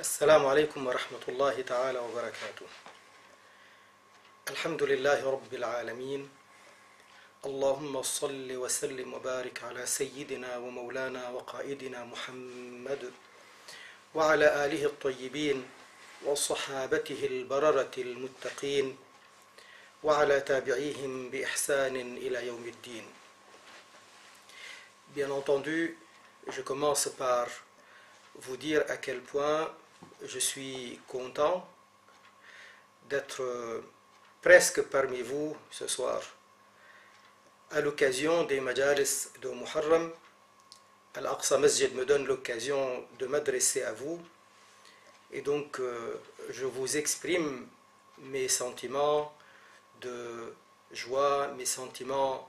السلام عليكم ورحمة الله تعالى وبركاته. الحمد لله رب العالمين. اللهم صل وسلم وبارك على سيدنا ومولانا وقائدنا محمد وعلى آله الطيبين وصحابته البررة المتقين وعلى تابعيهم بإحسان إلى يوم الدين. Bien entendu, je commence par vous dire à quel point je suis content d'être presque parmi vous ce soir. À l'occasion des majalis de Muharram, Al-Aqsa Masjid me donne l'occasion de m'adresser à vous. Et donc, je vous exprime mes sentiments de joie, mes sentiments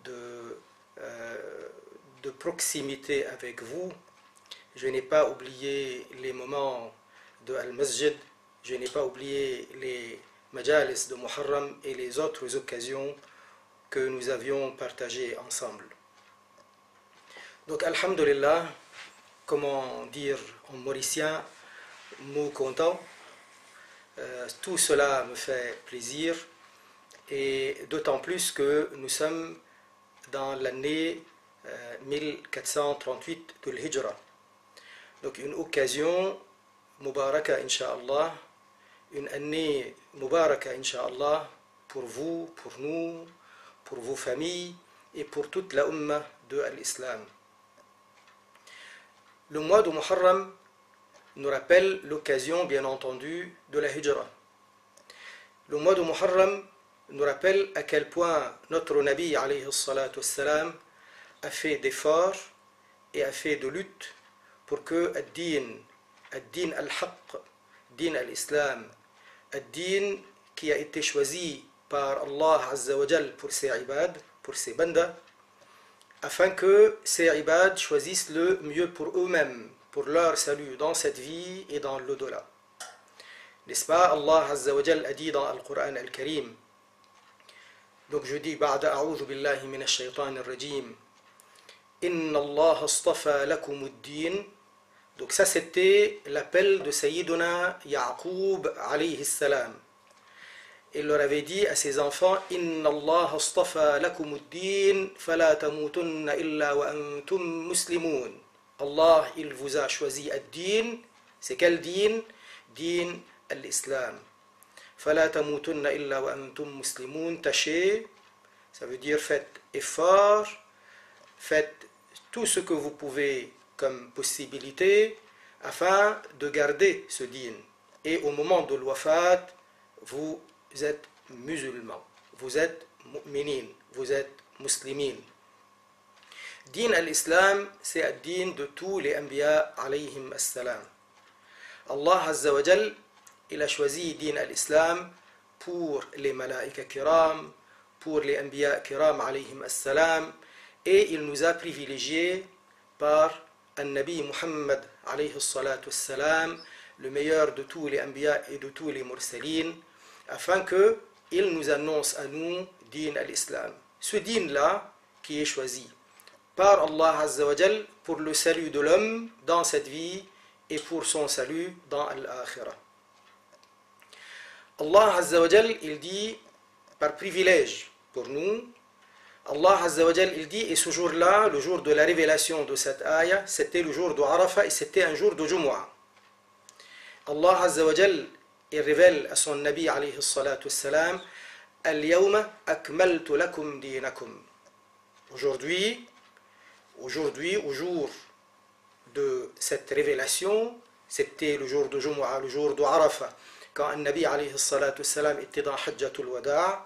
de proximité avec vous. Je n'ai pas oublié les moments de Al-Masjid, je n'ai pas oublié les majalis de Muharram et les autres occasions que nous avions partagées ensemble. Donc, Alhamdulillah, comment dire en mauricien, mou content, tout cela me fait plaisir, et d'autant plus que nous sommes dans l'année 1438 de l'Hijra. Donc une occasion Mubaraka Inch'Allah, une année Mubaraka Inch'Allah pour vous, pour nous, pour vos familles et pour toute la Ummah de l'Islam. Le mois de Muharram nous rappelle l'occasion bien entendu de la Hijra. Le mois de Muharram nous rappelle à quel point notre Nabi alayhi salatu wassalam a fait d'efforts et a fait de lutte pour que ad-din al-haqq, din al-islam, ad-din qui a été choisi par Allah Azza wa Jal pour ses ibad, pour ses bandas, afin que ces ibad choisissent le mieux pour eux-mêmes, pour leur salut dans cette vie et dans l'au-delà. N'est-ce pas? Allah Azza wa Jal a dit dans Al-Qur'an al-Karim, donc je dis ba'da a'udhu billahi minash shaytanir rajim, Inna Allah astafa lakum ad-din. Donc ça c'était l'appel de Sayyiduna Ya'qub alayhi salam. Il leur avait dit à ses enfants, Inna Allah astafa lakum ad-din fala tamutunna illa wa antum muslimun. Allah, il vous a choisi ad-din. C'est quel din? Din al-Islam. Fala tamutunna illa wa antum muslimun. Tâchez, ça veut dire faites effort, faites tout ce que vous pouvez comme possibilité afin de garder ce din. Et au moment de l'wafat, vous êtes musulmans, vous êtes mu'minin, vous êtes muslimin. Din al-Islam, c'est le din de tous les anbiya alayhim as-salam. Allah Azza wa Jal, il a choisi din al-Islam pour les malaïka kiram, pour les anbiya kiram alayhim as-salam, et il nous a privilégiés par An-Nabi Muhammad alayhi salatu wassalam, le meilleur de tous les anbiya et de tous les mursalines, afin qu'il nous annonce à nous din al-Islam. Ce din-là qui est choisi par Allah Azza wa Jal pour le salut de l'homme dans cette vie et pour son salut dans l'akhirah. Allah Azza wa Jal, il dit par privilège pour nous, Allah Azza wa Jal, il dit, et ce jour-là, le jour de la révélation de cette ayah, c'était le jour de Arafah et c'était un jour de Jumu'ah. Allah Azza wa Jal, il révèle à son Nabi alayhi salatu wassalam, Al-yawma akmaltu lakum dinakum. Aujourd'hui, au jour de cette révélation, c'était le jour de Jumu'ah, le jour de Arafah, quand un Nabi alayhi salatu wassalam était dans Hajjatul Wada',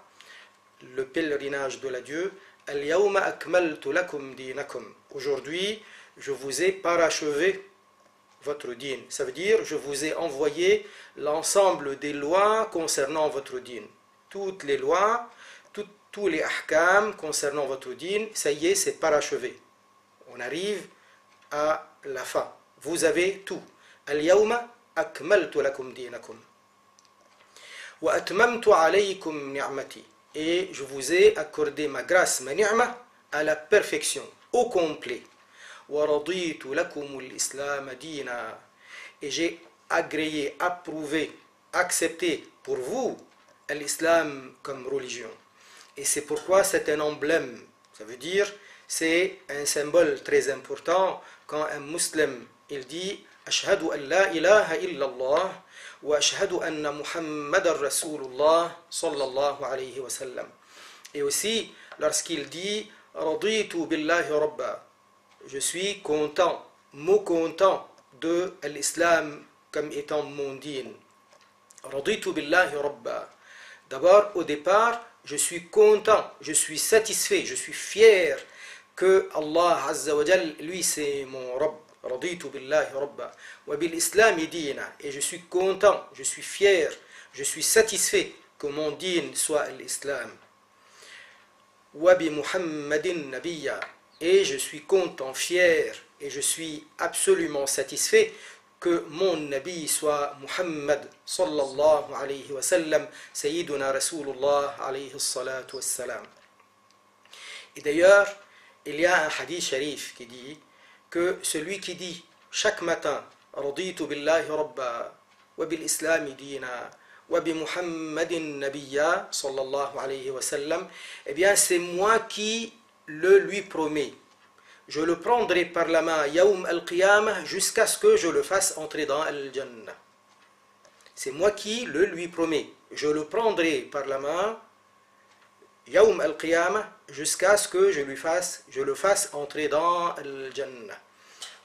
le pèlerinage de l'adieu, Al-yawma akmaltu lakum dinakum. Aujourd'hui, je vous ai parachevé votre din. Ça veut dire, je vous ai envoyé l'ensemble des lois concernant votre din. Toutes les lois, tous les ahkam concernant votre din, ça y est, c'est parachevé. On arrive à la fin. Vous avez tout. Al-yawma akmaltu lakum dinakum. Wa atmamtu alaykum ni'mati. Et je vous ai accordé ma grâce, ma ni'ma, à la perfection, au complet. وَرَضِيتُ لَكُمُ الْإِسْلَامَ دِينًا. Et j'ai agréé, approuvé, accepté pour vous l'islam comme religion. Et c'est pourquoi c'est un emblème. Ça veut dire, c'est un symbole très important quand un musulman, il dit « Ashhadu an la ilaha illallah wa ashhadu anna Muhammadan Rasulullah sallallahu alayhi wa sallam ». Et aussi, lorsqu'il dit « Raditu billahi rabba », je suis content, content de l'islam comme étant mon dîn. Raditu billahi rabba. D'abord, au départ, je suis content, je suis satisfait, je suis fier que Allah Azza wa Jal, lui c'est mon Rabb. Raditu billahi rabba. Wa bil islam dina. Et je suis content, je suis fier, je suis satisfait que mon dîn soit l'islam. Wa bi Muhammadin nabiyya. Et je suis content, fier, et je suis absolument satisfait que mon Nabi soit Muhammad sallallahu alayhi wa sallam, Sayyiduna Rasulullah alayhi salatu wa salam. Et d'ailleurs, il y a un hadith sharif qui dit que celui qui dit chaque matin Raditu billahi rabba wa bil islami dina wa bi Muhammadin nabiyya sallallahu alayhi wa sallam, eh bien c'est moi qui le lui promets. Je le prendrai par la main Yawm al-Qiyamah jusqu'à ce que je le fasse entrer dans Al-Jannah. C'est moi qui le lui promets. Je le prendrai par la main Yawm al-Qiyamah jusqu'à ce que je le fasse entrer dans Al-Jannah.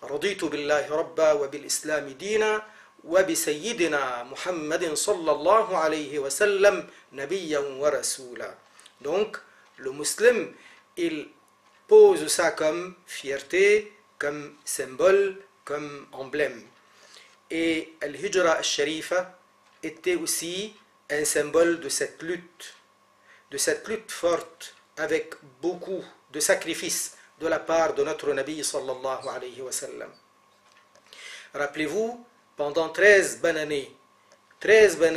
Raditu billahi rabba wa bil islami dina wa bi sayyidina Muhammadin sallallahu alayhi wa sallam nabiyyan wa rasula. Donc, le musulman, il pose ça comme fierté, comme symbole, comme emblème. Et Al-Hijra al-Sharifa était aussi un symbole de cette lutte forte avec beaucoup de sacrifices de la part de notre Nabi sallallahu alayhi wa sallam. Rappelez-vous, pendant 13 bonnes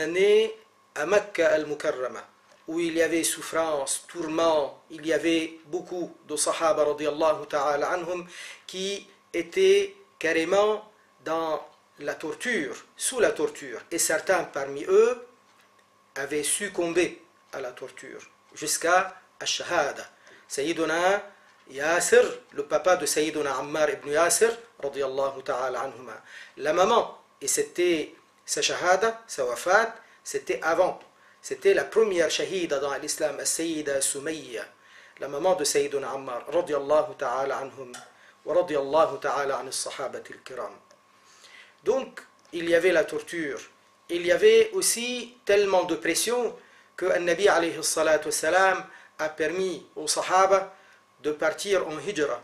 années à Mecca al-Mukarrama, où il y avait souffrance, tourment, il y avait beaucoup de Sahaba radiyallahu ta'ala anhum qui étaient carrément dans la torture, sous la torture. Et certains parmi eux avaient succombé à la torture, jusqu'à Ash-Shahada. Sayyiduna Yasir, le papa de Sayyiduna Ammar ibn Yasir, radiyallahu ta'ala anhuma. La maman, et c'était sa Shahada, sa wafat, c'était avant. C'était la première shahida dans l'islam, Sayyida Sumayya, la maman de Sayyiduna Ammar, radiyallahu ta'ala anhum, wa radiyallahu ta'ala an as-sahabati al-kiram. Donc, il y avait la torture. Il y avait aussi tellement de pression que Nabi alayhi salatu wassalam a permis aux Sahaba de partir en hijra.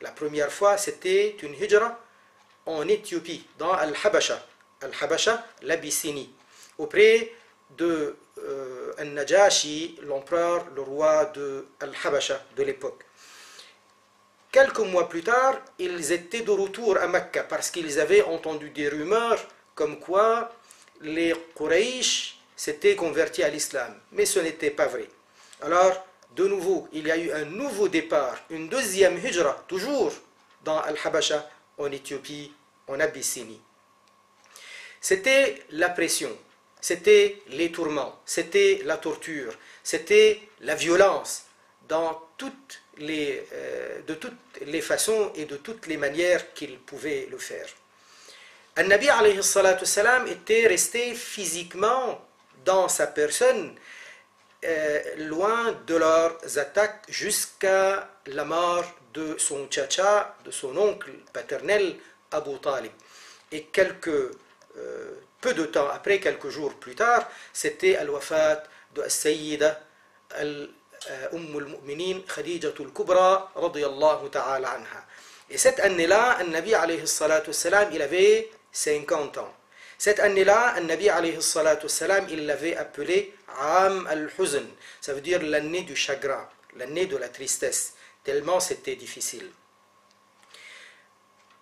La première fois, c'était une hijra en Éthiopie, dans Al-Habasha. Al-Habasha, l'Abyssinie, auprès de Al-Najashi, l'empereur, le roi de Al-Habasha de l'époque. Quelques mois plus tard, ils étaient de retour à Mecca parce qu'ils avaient entendu des rumeurs comme quoi les Quraysh s'étaient convertis à l'islam. Mais ce n'était pas vrai. Alors, de nouveau, il y a eu un nouveau départ, une deuxième hijra, toujours dans Al-Habasha, en Éthiopie, en Abyssinie. C'était la pression, c'était les tourments, c'était la torture, c'était la violence dans de toutes les façons et de toutes les manières qu'il pouvait le faire. Al-Nabi alayhi salatu wassalam était resté physiquement dans sa personne loin de leurs attaques jusqu'à la mort de son tchatcha, de son oncle paternel Abu Talib. Et peu de temps après, quelques jours plus tard, c'était al-wafat de Sayyida al-Mu'minin Khadija al-Kubra radiyallahu ta'ala anha. Et cette année-là, Nabi alayhi salatu wassalam, il avait 50 ans. Cette année-là, Nabi alayhi salatu wassalam, il l'avait appelé Am al-Huzn, ça veut dire l'année du chagrin, l'année de la tristesse, tellement c'était difficile.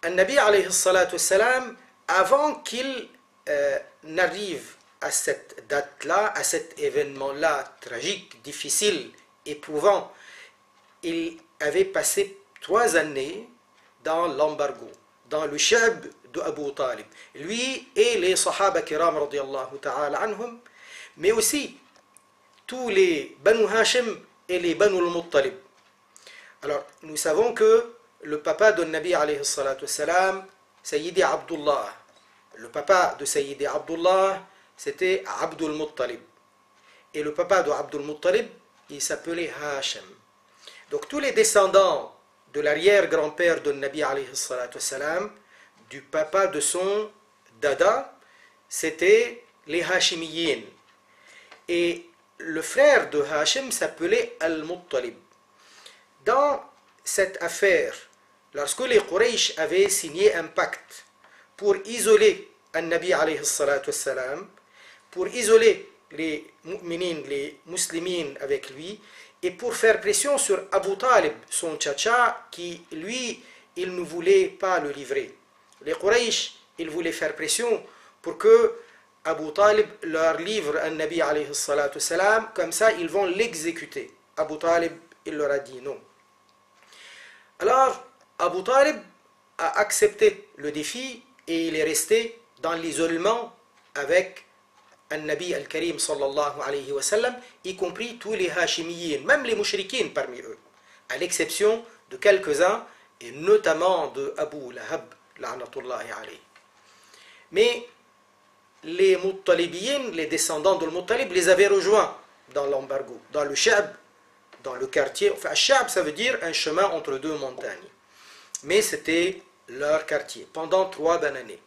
Nabi alayhi salatu wassalam, avant qu'il n'arrive à cette date-là, à cet événement-là, tragique, difficile, éprouvant, il avait passé 3 années dans l'embargo, dans le shab de Abu Talib. Lui et les Sahaba Kiram radiyallahu ta'ala anhum, mais aussi tous les Banu Hashim et les Banu al-Muttalib. Alors, nous savons que le papa de Nabi alayhi salatu salam, Sayyidi Abdullah, le papa de Sayyidi Abdullah, c'était Abdul Muttalib. Et le papa de Abdul Muttalib, il s'appelait Hashim. Donc tous les descendants de l'arrière-grand-père de Nabi alayhi salatu salam, du papa de son dada, c'était les Hashimiyin. Et le frère de Hashim s'appelait Al-Muttalib. Dans cette affaire, lorsque les Quraysh avaient signé un pacte pour isoler An-Nabi alayhi salatu salam, pour isoler les mu'minines, les muslimines avec lui, et pour faire pression sur Abu Talib, son tchatcha, qui lui, il ne voulait pas le livrer. Les Quraysh, ils voulaient faire pression pour que Abu Talib leur livre un Nabi alayhi salatu salam, comme ça ils vont l'exécuter. Abu Talib, il leur a dit non. Alors, Abu Talib a accepté le défi et il est resté dans l'isolement avec An-Nabi al-Karim sallallahu alayhi wa sallam, y compris tous les Hashimiyin, même les mushrikines parmi eux, à l'exception de quelques-uns, et notamment de Abu Lahab, la'natullahi alayhi. Mais les Muttalibiyin, les descendants de Muttalib, les avaient rejoints dans l'embargo, dans le Sha'b, dans le quartier. Enfin, Sha'b, ça veut dire un chemin entre deux montagnes. Mais c'était leur quartier, pendant 3 bonnes années.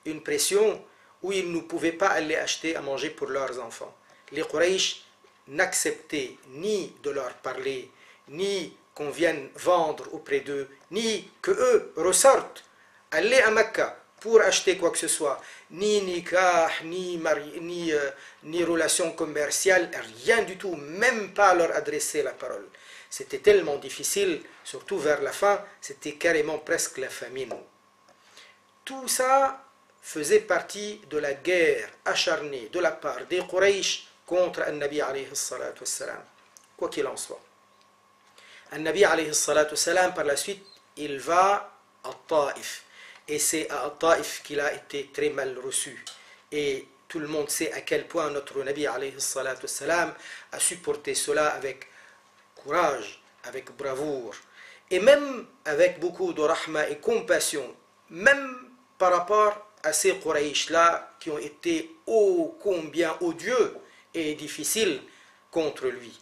Une pression où ils ne pouvaient pas aller acheter à manger pour leurs enfants. Les Quraysh n'acceptaient ni de leur parler, ni qu'on vienne vendre auprès d'eux, ni qu'eux ressortent, aller à Mecca pour acheter quoi que ce soit, ni nikah, ni relation commerciale, rien du tout, même pas leur adresser la parole. C'était tellement difficile, surtout vers la fin, c'était carrément presque la famine. Tout ça faisait partie de la guerre acharnée de la part des Quraysh contre An-Nabi alayhi salatu wassalam. Quoi qu'il en soit. An-Nabi alayhi salatu wassalam, par la suite, il va à Taïf. Et c'est à Taïf qu'il a été très mal reçu. Et tout le monde sait à quel point notre Nabi alayhi salatu wassalam a supporté cela avec courage, avec bravoure. Et même avec beaucoup de rahma et compassion. Même par rapport à ces Quraysh-là qui ont été ô combien odieux et difficiles contre lui.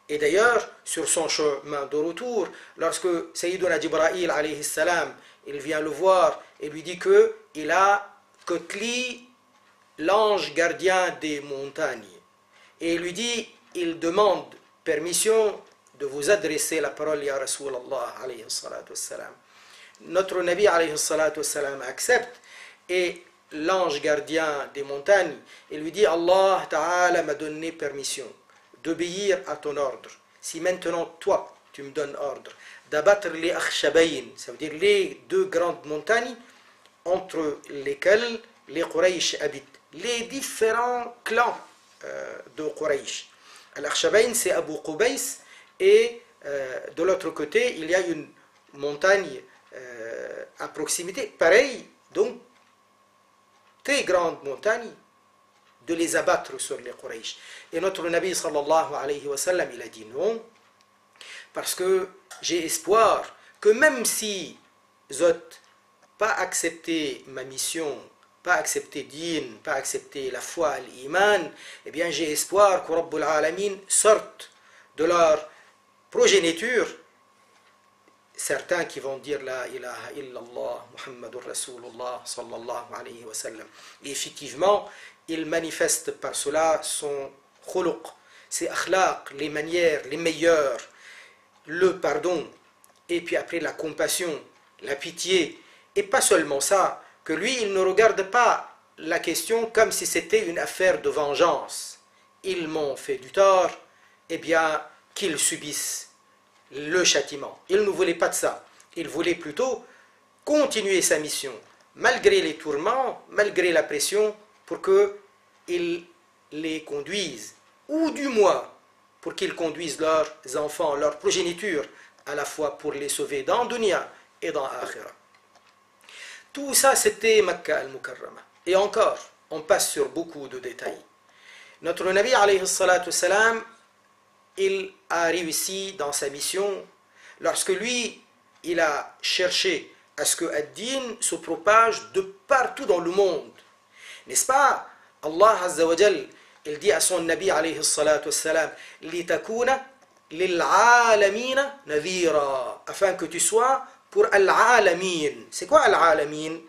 Et d'ailleurs, sur son chemin de retour, lorsque Sayyiduna Jibra'il alayhi salam, il vient le voir et lui dit qu'il a Kotli, l'ange gardien des montagnes. Et il lui dit, il demande permission de vous adresser la parole, ya Rasulallah alayhi salatu wassalam. Notre Nabi alayhi salatu wassalam accepte. Et l'ange gardien des montagnes, il lui dit, Allah Ta'ala m'a donné permission d'obéir à ton ordre. Si maintenant toi, tu me donnes ordre d'abattre les Akhshabayn, ça veut dire les 2 grandes montagnes entre lesquelles les Quraysh habitent, les différents clans de Quraysh. Al-Akhshabayn, c'est Abu Qubays, et de l'autre côté, il y a une montagne à proximité, pareil, donc très grande montagne, de les abattre sur les Quraysh. Et notre Nabi sallallahu alayhi wa sallam, il a dit non, parce que j'ai espoir que même si Zot pas accepté ma mission, pas accepté din, pas accepté la foi, l'iman, eh bien j'ai espoir que Rabbul Alamin sorte de leur progéniture certains qui vont dire la ilaha illallah Muhammadur Rasulullah sallallahu alayhi wa sallam. Et effectivement, il manifeste par cela son khuluq, ses akhlaq, les manières les meilleures, le pardon, et puis après la compassion, la pitié, et pas seulement ça, que lui il ne regarde pas la question comme si c'était une affaire de vengeance. Ils m'ont fait du tort, eh bien qu'ils subissent le châtiment. Il ne voulait pas de ça. Il voulait plutôt continuer sa mission, malgré les tourments, malgré la pression, pour qu'il les conduise, ou du moins pour qu'ils conduisent leurs enfants, leur progéniture, à la fois pour les sauver dans Dunya et dans Akhira. Tout ça, c'était Makkah al-Mukarrama. Et encore, on passe sur beaucoup de détails. Notre Nabi, alayhi salatu salam, il a réussi dans sa mission lorsque lui, il a cherché à ce que ad-din se propage de partout dans le monde. N'est-ce pas? Allah Azza wa Jal, il dit à son Nabi, alayhi salatu salam, litakuna lil'alamina nadhira, afin que tu sois pour al-alamin. C'est quoi al-alamin?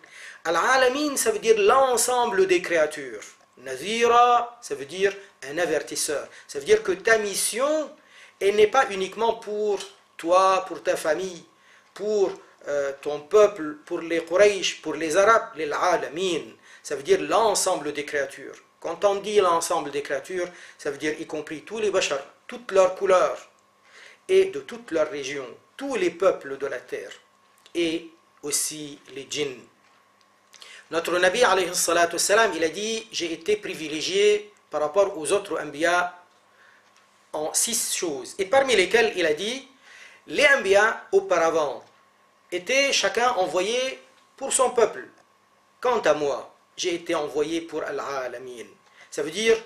Al-alamin, ça veut dire l'ensemble des créatures. Nadhira, ça veut dire un avertisseur. Ça veut dire que ta mission, elle n'est pas uniquement pour toi, pour ta famille, pour ton peuple, pour les Quraysh, pour les Arabes, les alamin. Ça veut dire l'ensemble des créatures. Quand on dit l'ensemble des créatures, ça veut dire y compris tous les bashar, toutes leurs couleurs, et de toutes leurs régions, tous les peuples de la terre, et aussi les djinns. Notre Nabi, alayhi salatu salam, il a dit, j'ai été privilégié par rapport aux autres anbiya en 6 choses. Et parmi lesquelles, il a dit, les anbiya auparavant étaient chacun envoyé pour son peuple. Quant à moi, j'ai été envoyé pour al-alamin. Ça veut dire,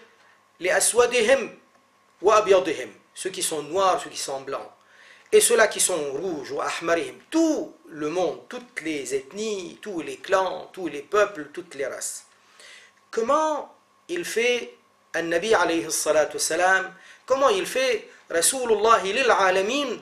les aswadihim wa abyadihim, ceux qui sont noirs, ceux qui sont blancs. Et ceux-là qui sont rouges ou ahmarihim, tout le monde, toutes les ethnies, tous les clans, tous les peuples, toutes les races. Comment il fait An-Nabi alayhi salatu salam, comment il fait Rasulullah lil alamin,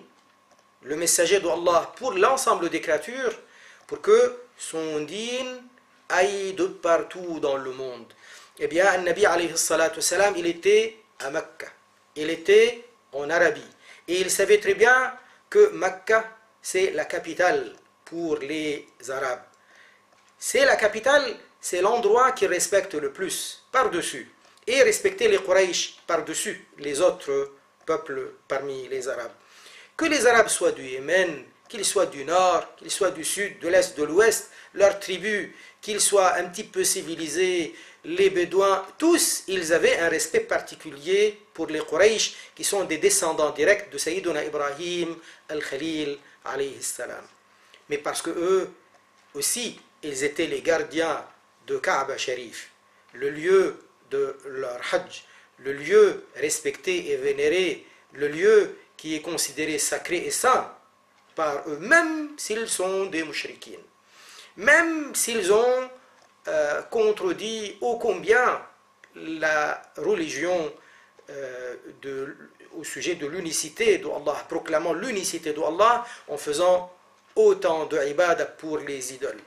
le messager d'Allah pour l'ensemble des créatures, pour que son dîn aille de partout dans le monde. Eh bien, An-Nabi alayhi salatu salam, il était à Mecca, il était en Arabie. Et il savait très bien que Mecca, c'est la capitale pour les Arabes. C'est la capitale, c'est l'endroit qu'ils respectent le plus, par-dessus. Et respecter les Quraysh par-dessus les autres peuples parmi les Arabes. Que les Arabes soient du Yémen, qu'ils soient du nord, qu'ils soient du sud, de l'est, de l'ouest, leurs tribus, qu'ils soient un petit peu civilisés, les Bédouins, tous, ils avaient un respect particulier pour les Quraysh, qui sont des descendants directs de Sayyiduna Ibrahim al-Khalil, alayhi salam. Mais parce que eux aussi, ils étaient les gardiens de Kaaba Sharif, le lieu de leur Hajj, le lieu respecté et vénéré, le lieu qui est considéré sacré et saint par eux, même s'ils sont des mouchriquines, même s'ils ont contredit ô combien la religion au sujet de l'unicité d'Allah, proclamant l'unicité d'Allah en faisant autant de ibadah pour les idoles.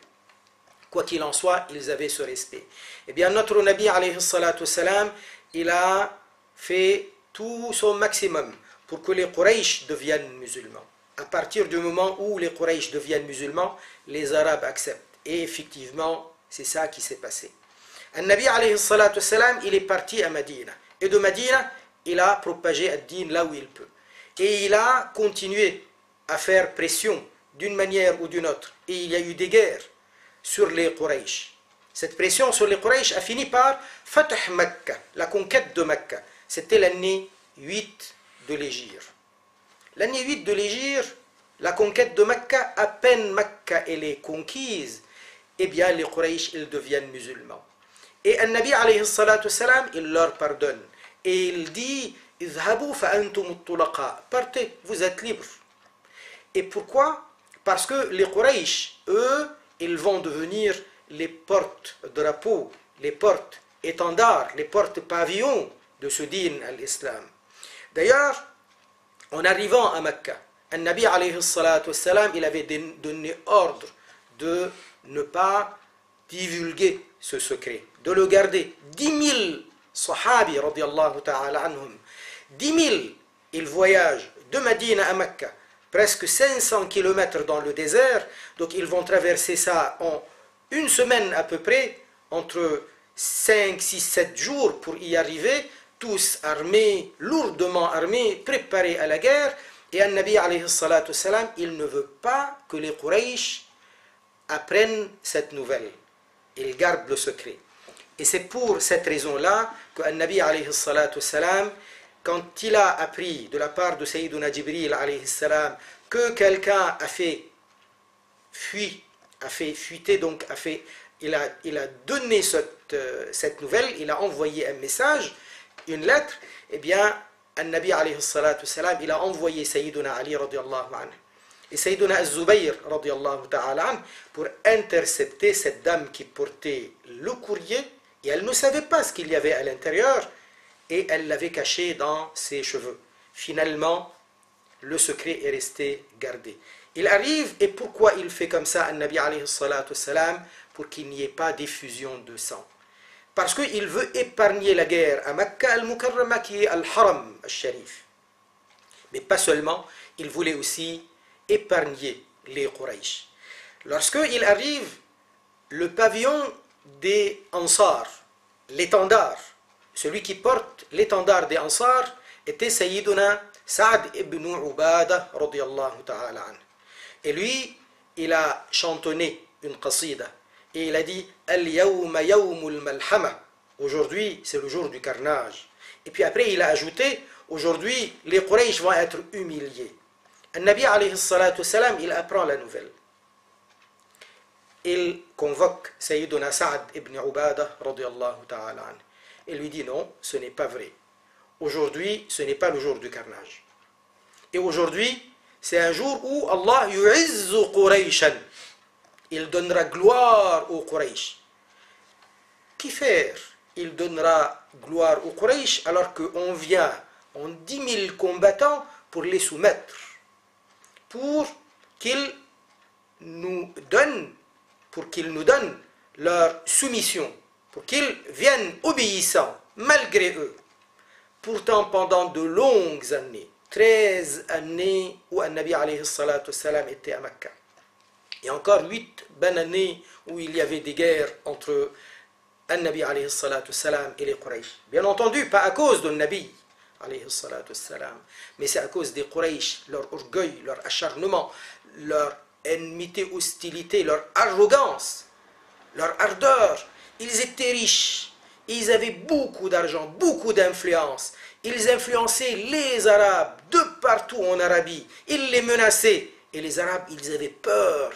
Quoi qu'il en soit, ils avaient ce respect. Eh bien, notre Nabi, alayhi salatu salam, il a fait tout son maximum pour que les Quraysh deviennent musulmans. À partir du moment où les Quraysh deviennent musulmans, les Arabes acceptent. Et effectivement, c'est ça qui s'est passé. An-Nabi, alayhi salatu salam, il est parti à Madina. Et de Madina, il a propagé ad-din là où il peut. Et il a continué à faire pression d'une manière ou d'une autre. Et il y a eu des guerres sur les Quraysh. Cette pression sur les Quraysh a fini par Fatah Makkah, la conquête de Makkah. C'était l'année 8 de l'Hégire. L'année 8 de l'Hégire, la conquête de Makkah, à peine Makkah elle est conquise, eh bien les Quraysh, ils deviennent musulmans. Et An-Nabi alayhi salatu salam, il leur pardonne. Et il dit, Idhabu fa antum at-tulaqa. Partez, vous êtes libres. Et pourquoi? Parce que les Quraysh, eux, ils vont devenir les porte-drapeaux, les porte-étendards, les porte-pavillons de ce din à l'islam. D'ailleurs, en arrivant à Mecca, An-Nabi alayhi salatu salam, il avait donné ordre de ne pas divulguer ce secret, de le garder. 10 000 sahabi, radiallahu ta'ala anhum, 10 000, ils voyagent de Madina à Mecca, presque 500 km dans le désert, donc ils vont traverser ça en une semaine à peu près, entre 5, 6, 7 jours pour y arriver, tous armés, lourdement armés, préparés à la guerre. Et An-Nabi alayhi salatu salam, il ne veut pas que les Quraysh apprennent cette nouvelle. Il garde le secret. Et c'est pour cette raison-là que An-Nabi alayhi salatu salam, quand il a appris de la part de Sayyiduna Jibril alayhi salam que quelqu'un a fait fuir a fait fuiter, donc il a donné cette nouvelle, il a envoyé un message, une lettre, eh bien, An-Nabi alayhi salatu salam, il a envoyé Sayyiduna Ali radiallahu anhu et Sayyiduna Az-Zubayr radiallahu ta'ala anhu pour intercepter cette dame qui portait le courrier, et elle ne savait pas ce qu'il y avait à l'intérieur, et elle l'avait caché dans ses cheveux. Finalement, le secret est resté gardé. Il arrive, et pourquoi il fait comme ça, An-Nabi alayhi salatu salam, pour qu'il n'y ait pas d'effusion de sang. Parce qu'il veut épargner la guerre à Mecca al-Mukarrama, qui est al-Haram al-Sharif. Mais pas seulement, il voulait aussi épargner les Quraysh. Lorsqu'il arrive, le pavillon des Ansar, l'étendard, celui qui porte l'étendard des Ansar, était Sayyiduna Sa'd ibn Ubada radiyallahu ta'ala anhu. Et lui, il a chantonné une qasida. Et il a dit Al-yawma yawmul malhama. Aujourd'hui, c'est le jour du carnage. Et puis après, il a ajouté aujourd'hui, les Quraysh vont être humiliés. An-Nabi alayhi salatu salam, il apprend la nouvelle. Il convoque Sayyiduna Sa'd ibn Ubada radiyallahu ta'ala anhu. Et lui dit non, ce n'est pas vrai. Aujourd'hui, ce n'est pas le jour du carnage. Et aujourd'hui, c'est un jour où Allah yu'izzu Qurayshan. Il donnera gloire aux Quraysh. Qui faire? Il donnera gloire aux Quraysh alors qu'on vient en 10 000 combattants pour les soumettre, pour qu'ils nous donnent leur soumission, pour qu'ils viennent obéissants malgré eux. Pourtant, pendant de longues années, 13 années où An-Nabi alayhi salatu salam était à Mecca, et encore 8 bonnes années où il y avait des guerres entre An-Nabi alayhi salatu salam et les Quraysh. Bien entendu, pas à cause de Nabi alayhi salatu salam, mais c'est à cause des Quraysh, leur orgueil, leur acharnement, leur enmité, hostilité, leur arrogance, leur ardeur. Ils étaient riches, ils avaient beaucoup d'argent, beaucoup d'influence. Ils influençaient les Arabes de partout en Arabie. Ils les menaçaient. Et les Arabes, ils avaient peur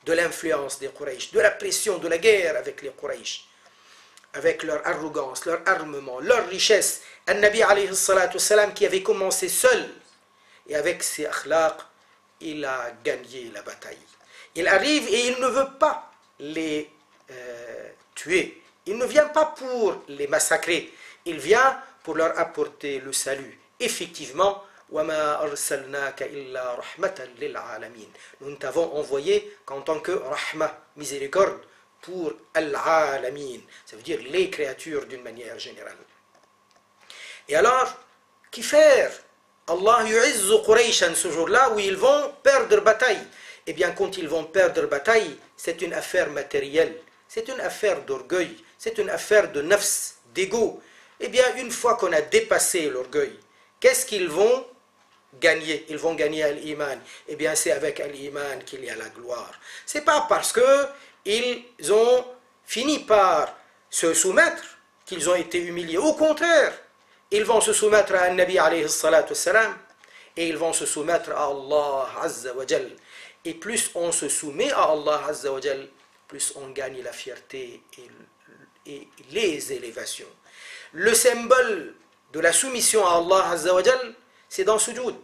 de l'influence des Quraysh, de la pression, de la guerre avec les Quraysh, avec leur arrogance, leur armement, leur richesse. An-Nabi alayhi salatu salam, qui avait commencé seul, et avec ses akhlaq, il a gagné la bataille. Il arrive et il ne veut pas les tuer. Il ne vient pas pour les massacrer. Il vient pour leur apporter le salut. Effectivement, وَمَا أَرْسَلْنَاكَ إِلَّا رَحْمَةً لِلْعَالَمِينَ. Nous ne t'avons envoyé qu'en tant que rahma, miséricorde, pour al-alamin. Ça veut dire les créatures d'une manière générale. Et alors, qui faire? Allah yu'izzu Qurayshan ce jour-là où ils vont perdre bataille. Eh bien, quand ils vont perdre bataille, c'est une affaire matérielle, c'est une affaire d'orgueil, c'est une affaire de nafs, d'ego. Eh bien, une fois qu'on a dépassé l'orgueil, qu'est-ce qu'ils vont gagner? Ils vont gagner al-iman. Eh bien, c'est avec al-iman qu'il y a la gloire. C'est pas parce qu'ils ont fini par se soumettre qu'ils ont été humiliés. Au contraire, ils vont se soumettre à An-Nabi alayhi salatu salam et ils vont se soumettre à Allah azza wa jal. Et plus on se soumet à Allah azza wa jal, plus on gagne la fierté et les élévations. Le symbole de la soumission à Allah azza wa jal, c'est dans Sujoud.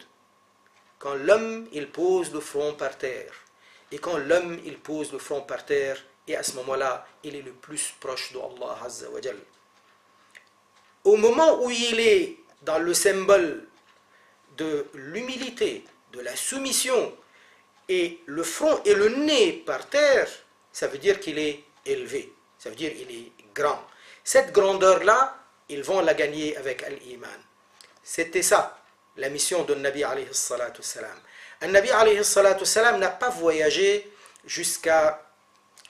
Quand l'homme, il pose le front par terre. Et quand l'homme, il pose le front par terre, et à ce moment-là, il est le plus proche de Allah azza wa jal. Au moment où il est dans le symbole de l'humilité, de la soumission, et le front et le nez par terre, ça veut dire qu'il est élevé, ça veut dire qu'il est grand. Cette grandeur-là, ils vont la gagner avec al-iman. C'était ça, la mission de Nabi alayhi salatu salam. Nabi alayhi salatu salam n'a pas voyagé jusqu'à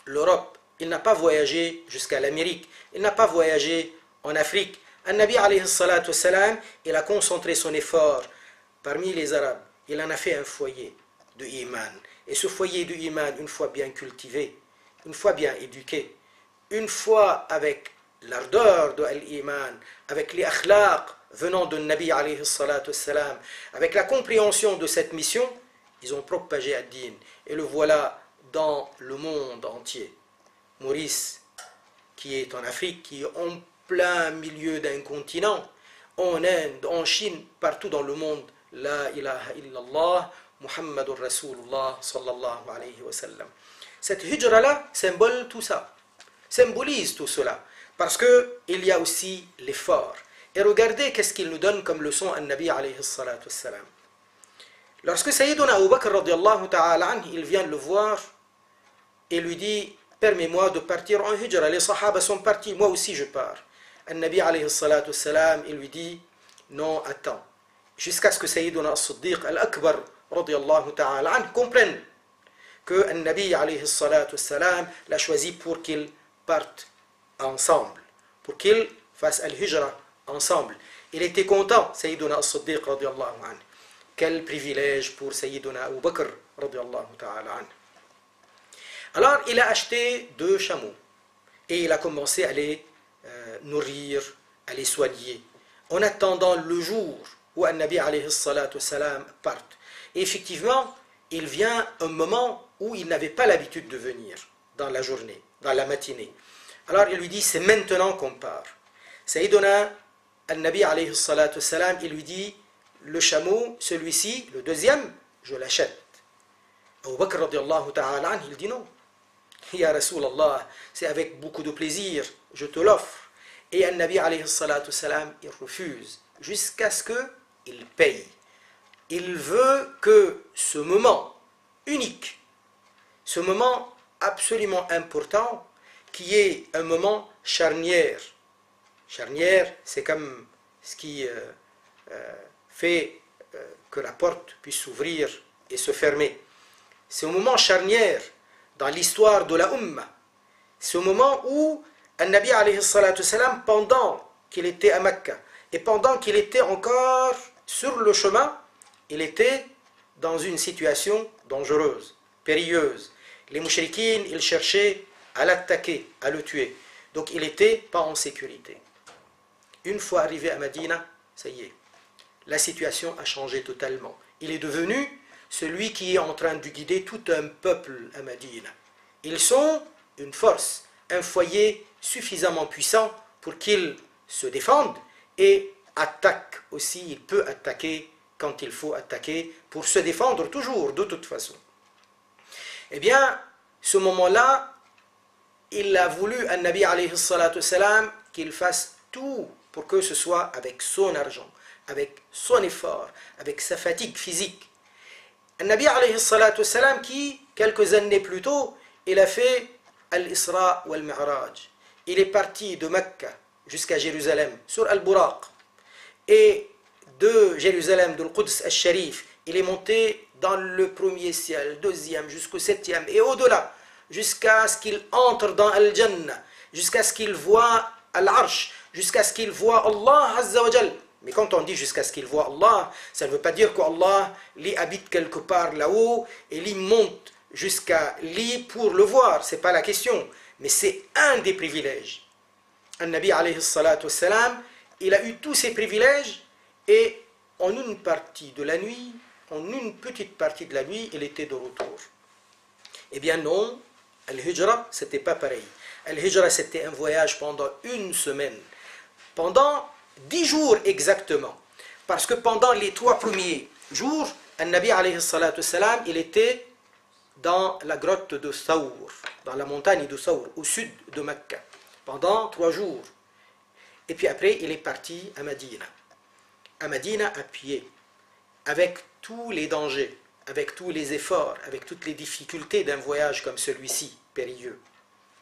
l'Europe, il n'a pas voyagé jusqu'à l'Amérique, il n'a pas voyagé en Afrique. Nabi alayhi salatu salam, il a concentré son effort parmi les Arabes. Il en a fait un foyer de iman. Et ce foyer de iman, une fois bien cultivé, une fois bien éduqué, une fois avec l'ardeur de l'iman, avec les akhlaq venant de Nabi alayhi salatu salam, avec la compréhension de cette mission, ils ont propagé ad-din. Et le voilà dans le monde entier. Maurice, qui est en Afrique, qui est en plein milieu d'un continent, en Inde, en Chine, partout dans le monde, La ilaha illallah, Muhammadur Rasulullah sallallahu alayhi wa sallam. Cette hijra-là symbole tout ça, symbolise tout cela, parce qu'il y a aussi l'effort. Et regardez qu'est-ce qu'il nous donne comme leçon à Nabi alayhi salatu wassalam. Lorsque Sayyiduna Abu Bakr radiallahu ta'ala anh, il vient le voir et lui dit, permets-moi de partir en hijra, les sahaba sont partis, moi aussi je pars. Nabi alayhi salatu wassalam, il lui dit, non, attends, jusqu'à ce que Sayyiduna as-Siddiq al-Akbar radiallahu ta'ala anh comprenne que Nabi alayhi salatu wassalam l'a choisi pour qu'ils partent ensemble, pour qu'ils fassent al-hijra ensemble. Il était content, Sayyiduna as-Siddiq radiallahu anh. Quel privilège pour Sayyiduna Abu Bakr radiallahu ta'ala anh. Alors il a acheté 2 chameaux et il a commencé à les nourrir, à les soigner, en attendant le jour où Nabi alayhi salatu wassalam parte. Et effectivement, il vient un moment où il n'avait pas l'habitude de venir dans la journée, dans la matinée. Alors il lui dit, c'est maintenant qu'on part. Sayyiduna al-Nabi alayhi salatu wassalam, il lui dit, le chameau, celui-ci, le deuxième, je l'achète. Abu Bakr radiallahu ta'ala anh, il dit non. Ya Rasulallah, c'est avec beaucoup de plaisir, je te l'offre. Et al-Nabi alayhi salatu wassalam, il refuse, jusqu'à ce qu'il paye. Il veut que ce moment unique, ce moment absolument important, qui est un moment charnière. Charnière, c'est comme ce qui fait que la porte puisse s'ouvrir et se fermer. C'est un moment charnière dans l'histoire de la Ummah. C'est un moment où Nabi alayhi salatu wassalam, pendant qu'il était à Mecca et pendant qu'il était encore sur le chemin, il était dans une situation dangereuse, périlleuse. Les mouchrikines, ils cherchaient à l'attaquer, à le tuer. Donc il n'était pas en sécurité. Une fois arrivé à Medina, ça y est, la situation a changé totalement. Il est devenu celui qui est en train de guider tout un peuple à Medina. Ils sont une force, un foyer suffisamment puissant pour qu'ils se défendent et attaquent aussi. Il peut attaquer quand il faut attaquer pour se défendre toujours, de toute façon. Eh bien, ce moment-là, il a voulu, Nabi alayhi salatu wassalam, qu'il fasse tout pour que ce soit avec son argent, avec son effort, avec sa fatigue physique. Nabi alayhi salatu wassalam qui, quelques années plus tôt, il a fait Al-Isra wal-Mi'raj. Il est parti de Mecca jusqu'à Jérusalem, sur Al-Buraq. Et de Jérusalem, de Al-Quds al-Sharif, il est monté dans le premier ciel, deuxième, jusqu'au 7e, et au-delà, jusqu'à ce qu'il entre dans Al-Jannah, jusqu'à ce qu'il voit Al-Arsh, jusqu'à ce qu'il voit Allah Azza wa Jal. Mais quand on dit jusqu'à ce qu'il voit Allah, ça ne veut pas dire qu'Allah l'y habite quelque part là-haut et l'y monte jusqu'à lui pour le voir. Ce n'est pas la question. Mais c'est un des privilèges. Nabi alayhi salatu wassalam, il a eu tous ces privilèges et en une partie de la nuit, en une petite partie de la nuit, il était de retour. Eh bien non, Al-Hijra, c'était pas pareil. Al-Hijra, c'était un voyage pendant une semaine. Pendant 10 jours exactement. Parce que pendant les 3 premiers jours, Nabi alayhi salatu wassalam, il était dans la grotte de Thawr, dans la montagne de Thawr, au sud de Mecca, pendant 3 jours. Et puis après, il est parti à Medina. À Medina, à pied, avec tous les dangers, avec tous les efforts, avec toutes les difficultés d'un voyage comme celui-ci, périlleux.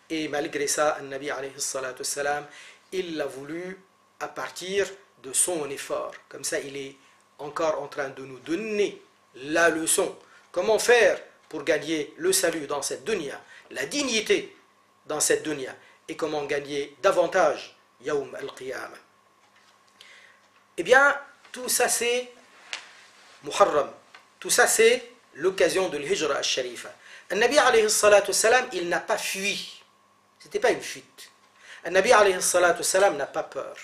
Et malgré ça, Nabi alayhi salatu wassalam, il l'a voulu à partir de son effort. Comme ça, il est encore en train de nous donner la leçon. Comment faire pour gagner le salut dans cette dunya, la dignité dans cette dunya, et comment gagner davantage Yawm al-Qiyamah. Eh bien, tout ça c'est Muharram. Tout ça c'est l'occasion de l'Hijra al-Sharifa. Nabi alayhi salatu wassalam, il n'a pas fui. C'était pas une fuite. Nabi alayhi salatu wassalam n'a pas peur.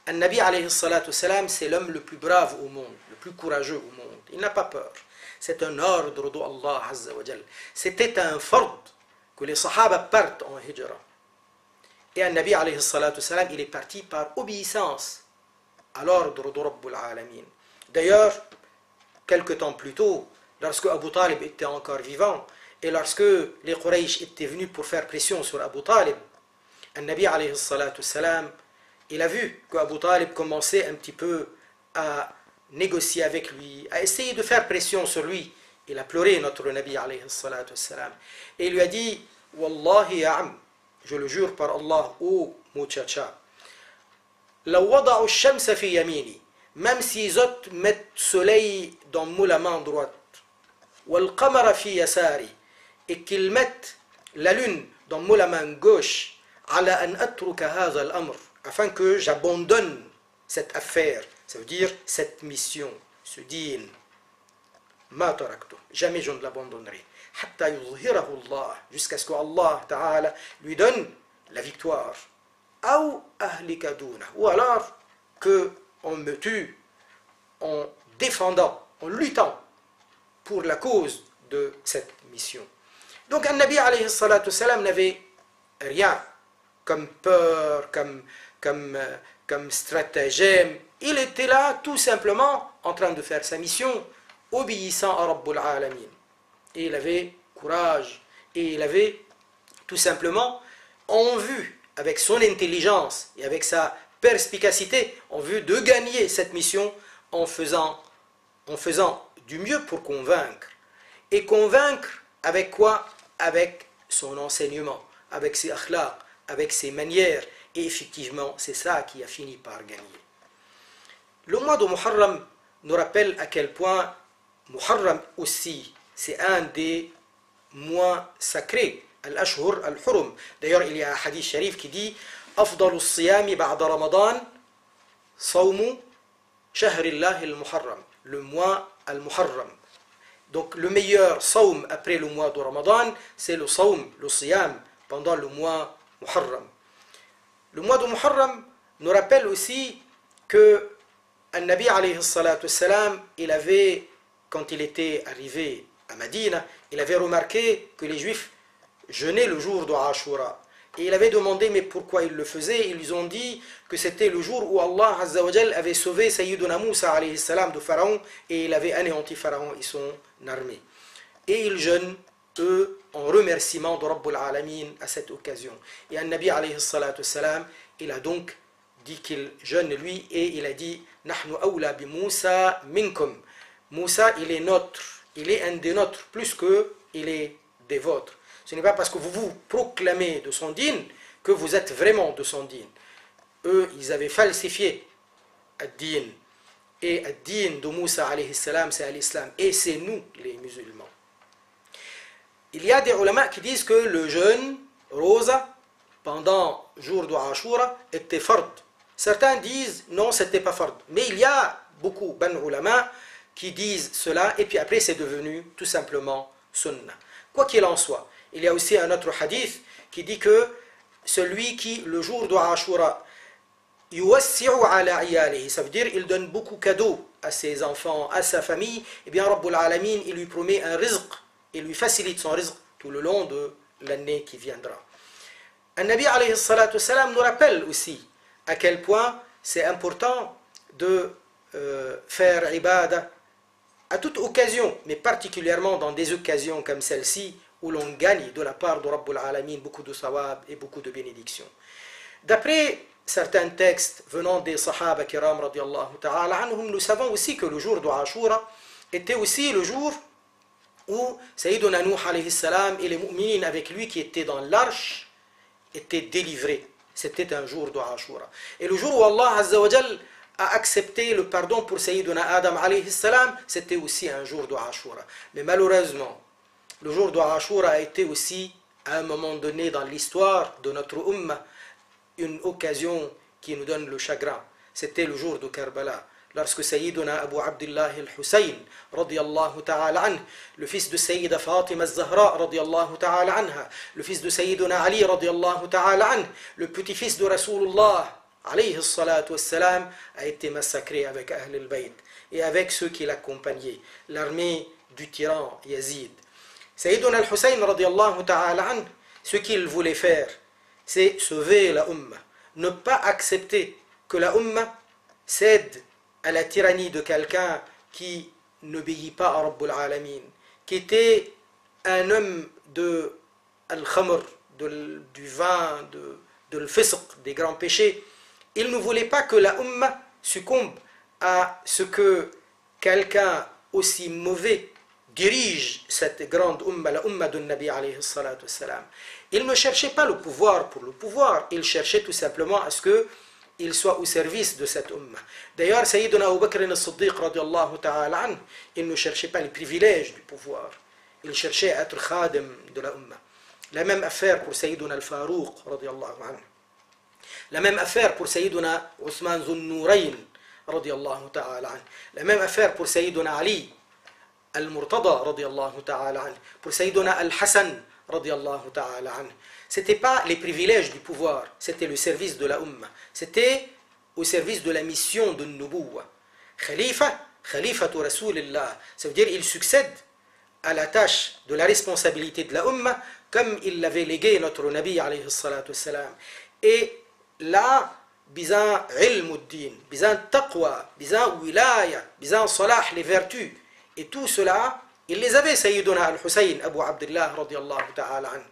Nabi alayhi salatu wassalam, c'est l'homme le plus brave au monde, le plus courageux au monde. Il n'a pas peur. C'est un ordre d'Allah Azza wa Jal. C'était un fard que les Sahaba partent en hijra. Et un Nabi alayhi salatu salam, il est parti par obéissance à l'ordre de Rabbul Alamin. D'ailleurs, quelque temps plus tôt, lorsque Abu Talib était encore vivant, et lorsque les Quraysh étaient venus pour faire pression sur Abu Talib, un Nabi alayhi salatu salam, il a vu que Abu Talib commençait un petit peu à négocier avec lui, à essayer de faire pression sur lui. Il a pleuré, notre Nabi alayhi salatu salam, et il lui a dit, Wallahi ya'am, je le jure par Allah, ô muchacha, law wada'u ash-shamsa fi yamini, même si les autres mettent soleil dans la main droite, wal qamara fi yasari, et qu'ils mettent la lune dans la main gauche, ala an atruka hadha al-amr, afin que j'abandonne cette affaire, ça veut dire cette mission, ce din, ma taraktu, jamais je ne l'abandonnerai, hatta yuzhirahu Allah, jusqu'à ce que Allah Ta'ala lui donne la victoire, ou ahlika duna, ou alors que on me tue en défendant, en luttant pour la cause de cette mission. Donc un Nabi alayhi salatu salam n'avait rien comme peur, comme stratagème. Il était là tout simplement en train de faire sa mission, obéissant à Rabbul Alamin. Et il avait courage, et il avait tout simplement en vue, avec son intelligence et avec sa perspicacité, en vue de gagner cette mission en faisant du mieux pour convaincre. Et convaincre avec quoi? Avec son enseignement, avec ses akhlaq, avec ses manières. Et effectivement, c'est ça qui a fini par gagner. Le mois de Muharram nous rappelle à quel point Muharram aussi, c'est un des mois sacrés, al-ashhur al-hurum. D'ailleurs, il y a un hadith sharif qui dit أفضل الصيام بعد رمضان صوم شهر الله المحرم, le mois al-Muharram. Donc le meilleur saum après le mois de Ramadan, c'est le saum, le siyam, pendant le mois Muharram. Le mois de Muharram nous rappelle aussi que An-Nabi alayhi salatu salam, il avait, quand il était arrivé à Madina, il avait remarqué que les Juifs jeûnaient le jour de Ashura. Et il avait demandé mais pourquoi ils le faisaient. Ils ont dit que c'était le jour où Allah Azza wa Jal avait sauvé Sayyiduna Moussa alayhi salam de Pharaon, et il avait anéanti Pharaon et son armée. Et ils jeûnent, eux, en remerciement de Rabbul Alamin à cette occasion. Et An-Nabi alayhi salatu salam, il a donc dit qu'il jeûne lui, et il a dit Nahnu awla bi Moussa minkum. Moussa, il est nôtre, il est un des nôtres, plus que il est des vôtres. Ce n'est pas parce que vous vous proclamez de son dîn que vous êtes vraiment de son dîn. Eux, ils avaient falsifié ad-dîn. Et ad-dîn de Moussa alayhi salam, c'est l'islam. Et c'est nous, les musulmans. Il y a des ulama qui disent que le jeûne, rosa, pendant le jour de Ashura, était fard. Certains disent non, c'était pas fard. Mais il y a beaucoup d'ulama qui disent cela, et puis après c'est devenu tout simplement sunnah. Quoi qu'il en soit, il y a aussi un autre hadith qui dit que celui qui, le jour de Ashura, yuwassi'u ala iyalihi, ça veut dire il donne beaucoup de cadeaux à ses enfants, à sa famille, et bien Rabbul Alamin, il lui promet un rizq, il lui facilite son rizq tout le long de l'année qui viendra. An-Nabi alayhi salatu salam nous rappelle aussi à quel point c'est important de faire ibadah à toute occasion, mais particulièrement dans des occasions comme celle-ci, où l'on gagne de la part de Rabbul Alamin beaucoup de sawab et beaucoup de bénédictions. D'après certains textes venant des Sahaba Kiram radiyallahu ta'ala anhum, nous savons aussi que le jour de Ashura était aussi le jour où Sayyiduna Nuh alayhi salam et les mu'minin avec lui qui étaient dans l'arche étaient délivrés. C'était un jour de Ashura. Et le jour où Allah Azza wa Jal a accepté le pardon pour Sayyiduna Adam alayhi salam, c'était aussi un jour de Ashura. Mais malheureusement, le jour de Ashura a été aussi, à un moment donné dans l'histoire de notre Ummah, une occasion qui nous donne le chagrin. C'était le jour de Karbala, lorsque Sayyiduna Abu Abdullah al-Hussein, radiyallahu ta'ala anh, le fils de Sayyida Fatima al-Zahra, radiyallahu ta'ala anha, le fils de Sayyiduna Ali, radiyallahu ta'ala anh, le petit-fils de Rasulullah, alayhi salatu wassalam, a été massacré avec Ahl al-Bayt et avec ceux qui l'accompagnaient. L'armée du tyran Yazid. Sayyiduna al-Hussein radiallahu ta'ala anhu, ce qu'il voulait faire, c'est sauver la Ummah. Ne pas accepter que la Ummah cède à la tyrannie de quelqu'un qui n'obéit pas à Rabbul Alamin, qui était un homme de al-khamr, du vin, de l'fisq, des grands péchés. Il ne voulait pas que la Ummah succombe à ce que quelqu'un aussi mauvais dirige cette grande Ummah, la Ummah de Nabi alayhi salatu wassalam. Il ne cherchait pas le pouvoir pour le pouvoir, il cherchait tout simplement à ce qu'il soit au service de cette Ummah. D'ailleurs, Sayyiduna Abu Bakr al-Siddiq radiallahu ta'ala anhu, il ne cherchait pas les privilèges du pouvoir, il cherchait à être khadim de la Ummah. La même affaire pour Sayyiduna al-Farouq radiallahu anhu. La même affaire pour Sayyiduna Othman Zun-Nourayn radiallahu ta'ala anhu. La même affaire pour Sayyiduna Ali al-Murtada radiallahu ta'ala anhu. Pour Sayyiduna al-Hassan radiallahu ta'ala anhu. Ce n'était pas les privilèges du pouvoir, c'était le service de la Ummah. C'était au service de la mission de Nubuwa. Khalifatu Rasulillah, ça veut dire il succède à la tâche de la responsabilité de la Ummah comme il l'avait légué notre Nabi alayhi salatu wassalam. Et là, bizan ilmuddin, bizan taqwa, bizan wilaya, bizan salah, les vertus, et tout cela, il les avait Sayyiduna al-Hussein, Abu Abdullah radiallahu ta'ala anhu.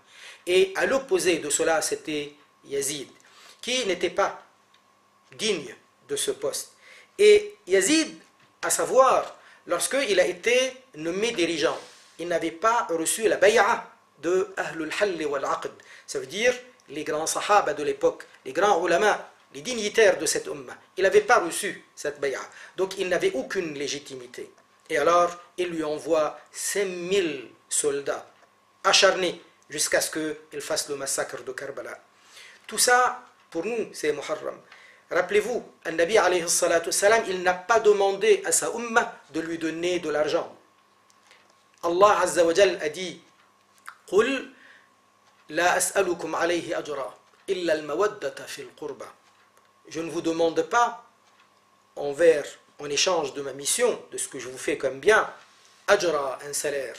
Et à l'opposé de cela, c'était Yazid, qui n'était pas digne de ce poste. Et Yazid, à savoir, lorsqu'il a été nommé dirigeant, il n'avait pas reçu la bay'a de Ahlul Hall wal Aqd. Ça veut dire les grands sahaba de l'époque, les grands ulama, les dignitaires de cette ummah. Il n'avait pas reçu cette bay'a. Donc il n'avait aucune légitimité. Et alors, il lui envoie 5000 soldats acharnés jusqu'à ce qu'il fasse le massacre de Karbala. Tout ça, pour nous, c'est Muharram. Rappelez-vous, An-Nabi alayhi salatu wassalam, il n'a pas demandé à sa ummah de lui donner de l'argent. Allah Azza wa Jal a dit قُلْ لَا أَسْأَلُكُمْ عَلَيْهِ أَجْرًا إِلَّا الْمَوَدَّةَ فِي الْقُرْبَى. Je ne vous demande pas, en échange de ma mission, de ce que je vous fais comme bien, ajra, un salaire.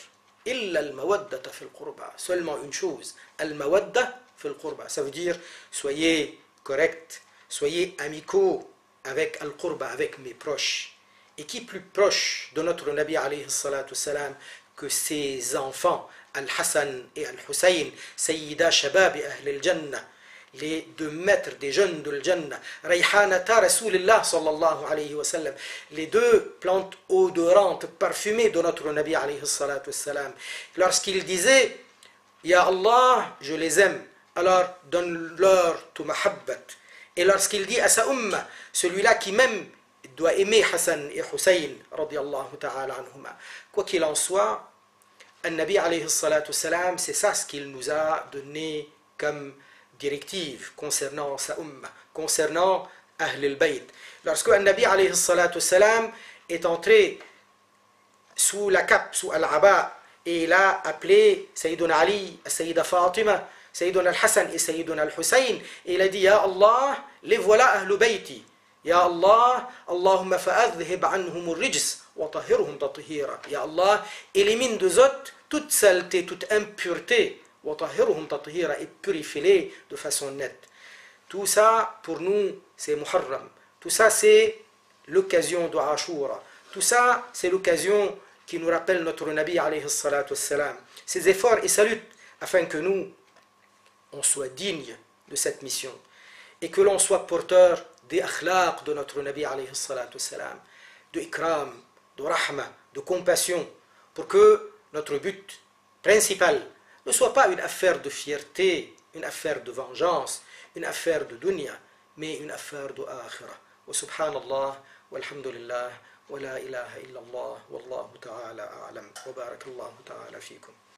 إِلَّا الْمَوَدَّةَ فِي الْقُرْبَى. Seulement une chose, al-mawadda fi al-qurba. Ça veut dire, soyez corrects, soyez amicaux avec al-qurba, avec mes proches. Et qui plus proche de notre Nabi alayhi salatu wassalam que ses enfants, Al-Hassan et Al-Hussein, Sayyida Shabab et Ahl al-Jannah, les deux maîtres des jeunes de l'Jannah, Rayhanata Rasulillah sallallahu alayhi wa sallam, les deux plantes odorantes, parfumées de notre Nabi alayhi salatu wassalam. Lorsqu'il disait, Ya Allah, je les aime, alors donne-leur tu mahabbat. Et lorsqu'il dit à sa ummah, celui-là qui m'aime, doit aimer Hassan et Hussein, radiyallahu ta'ala anhuma. Quoi qu'il en soit, An-Nabi alayhi salatu wassalam, c'est ça ce qu'il nous a donné comme directive concernant sa ummah, concernant Ahl al-Bayt. Lorsque An-Nabi alayhi salatu wassalam est entré sous la cape, sous Al-Aba, et il a appelé Sayyiduna Ali, Sayyida Fatima, Sayyiduna Al-Hassan et Sayyiduna Al-Hussein, et il a dit, Ya Allah, les voilà Ahl Bayti. Ya Allah, Allahumma fa'adhhib anhum al-rijs wa tahhirhum tathira. Ya Allah, élimine d'eux autres toute saleté, toute impureté, wa tahhirhum tathira, et purifie-les de façon nette. Tout ça, pour nous, c'est Muharram. Tout ça, c'est l'occasion de Ashura. Tout ça, c'est l'occasion qui nous rappelle notre Nabi alayhi salatu wassalam. Ces efforts et saluts afin que nous, on soit dignes de cette mission et que l'on soit porteur des akhlaq de notre Nabi alayhi salatu wassalam, de ikram, de rahma, de compassion, pour que notre but principal ne soit pas une affaire de fierté, une affaire de vengeance, une affaire de dunya, mais une affaire de akhirah. Wa subhanallah, walhamdulillah, wa la ilaha illallah, wallahu ta'ala a'lam, wa barakallahu ta'ala fikum.